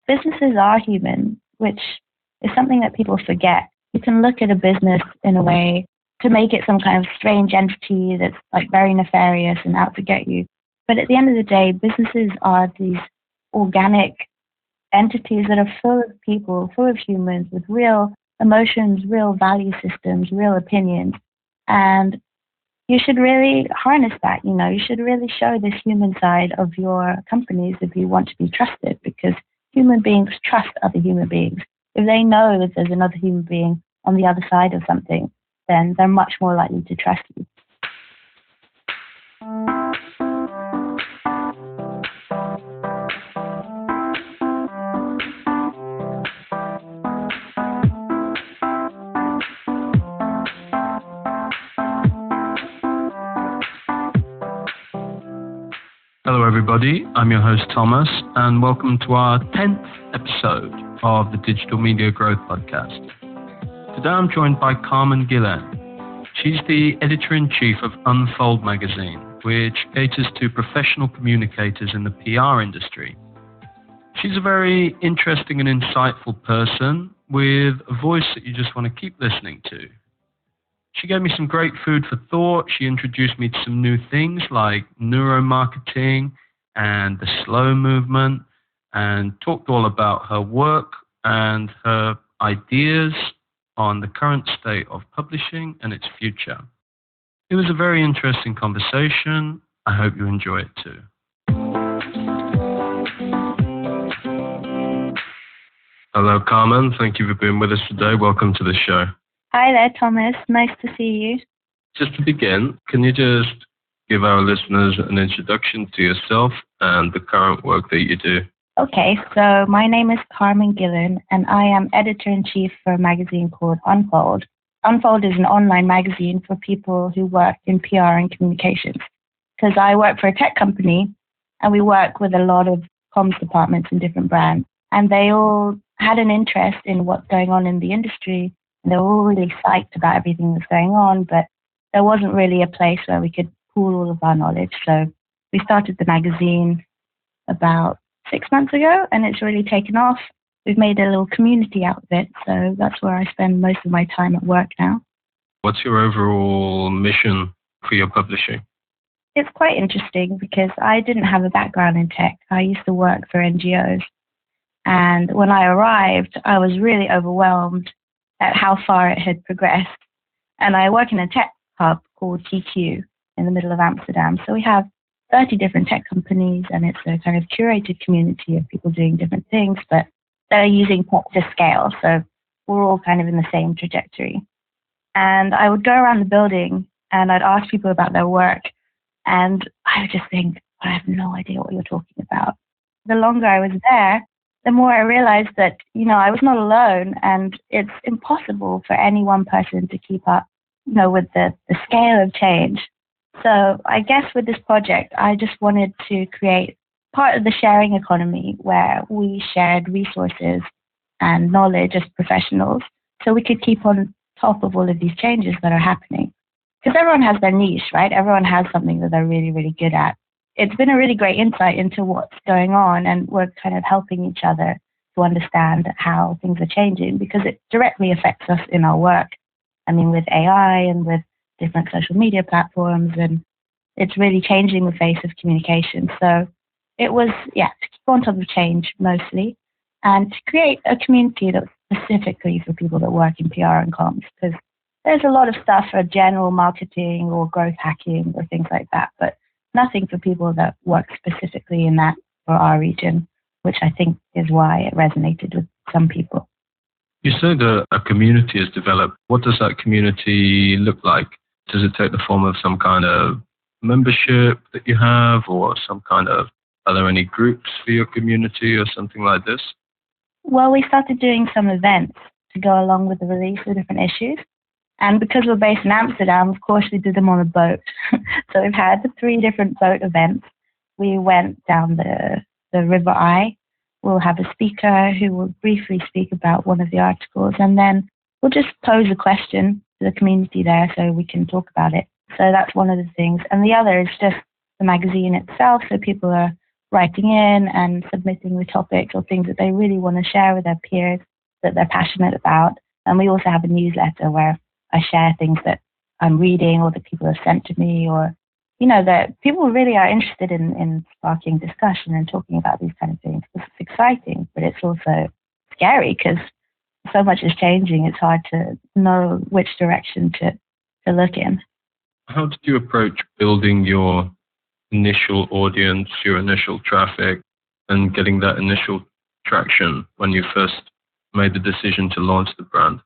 businesses are human, which is something that people forget. You can look at a business in a way to make it some kind of strange entity that's like very nefarious and out to get you. But at the end of the day, businesses are these organic entities that are full of people, full of humans with real emotions, real value systems, real opinions. And you should really harness that, you should really show this human side of your companies if you want to be trusted, because human beings trust other human beings. If they know that there's another human being on the other side of something, then they're much more likely to trust you. Hello everybody, I'm your host Thomas, and welcome to our 10th episode of the Digital Media Growth Podcast. Today I'm joined by Carmen Gillen. She's the editor-in-chief of Unfold magazine, which caters to professional communicators in the PR industry. She's a very interesting and insightful person with a voice that you just want to keep listening to. She gave me some great food for thought. She introduced me to some new things like neuromarketing and the slow movement, and talked all about her work and her ideas on the current state of publishing and its future. It was a very interesting conversation. I hope you enjoy it too. Hello, Carmen. Thank you for being with us today. Welcome to the show. Hi there, Thomas. Nice to see you. Just to begin, can you just give our listeners an introduction to yourself and the current work that you do? Okay, so my name is Carmen Gillen, and I am editor-in-chief for a magazine called Unfold. Unfold is an online magazine for people who work in PR and communications. Because I work for a tech company, and we work with a lot of comms departments and different brands, and they all had an interest in what's going on in the industry. They were all really psyched about everything that's going on, but there wasn't really a place where we could pool all of our knowledge. So we started the magazine about 6 months ago, and it's really taken off. We've made a little community out of it, so that's where I spend most of my time at work now. What's your overall mission for your publishing? It's quite interesting because I didn't have a background in tech. I used to work for NGOs. And when I arrived, I was really overwhelmed at how far it had progressed. And I work in a tech hub called TQ in the middle of Amsterdam. So we have 30 different tech companies, and it's a kind of curated community of people doing different things, but they're using tech to scale. So we're all kind of in the same trajectory. And I would go around the building and I'd ask people about their work, and I would just think, I have no idea what you're talking about. The longer I was there, the more I realized that, I was not alone, and it's impossible for any one person to keep up, with the scale of change. So I guess with this project, I just wanted to create part of the sharing economy where we shared resources and knowledge as professionals so we could keep on top of all of these changes that are happening. Because everyone has their niche, right? Everyone has something that they're really, really good at. It's been a really great insight into what's going on, and we're kind of helping each other to understand how things are changing because it directly affects us in our work. I mean, with AI and with different social media platforms, and it's really changing the face of communication. So it was, to keep on top of change mostly, and to create a community that's specifically for people that work in PR and comms, because there's a lot of stuff for general marketing or growth hacking or things like that, but nothing for people that work specifically in that for our region, which I think is why it resonated with some people. You said a community is developed. What does that community look like? Does it take the form of some kind of membership that you have, or are there any groups for your community or something like this? Well, we started doing some events to go along with the release of different issues. And because we're based in Amsterdam, of course, we did them on a boat. So we've had 3 different boat events. We went down the River Eye. We'll have a speaker who will briefly speak about one of the articles, and then we'll just pose a question to the community there so we can talk about it. So that's one of the things. And the other is just the magazine itself. So people are writing in and submitting the topics or things that they really want to share with their peers that they're passionate about. And we also have a newsletter where I share things that I'm reading or that people have sent to me, or, that people really are interested in sparking discussion and talking about these kind of things. It's exciting, but it's also scary because so much is changing. It's hard to know which direction to look in. How did you approach building your initial audience, your initial traffic, and getting that initial traction when you first made the decision to launch the brand?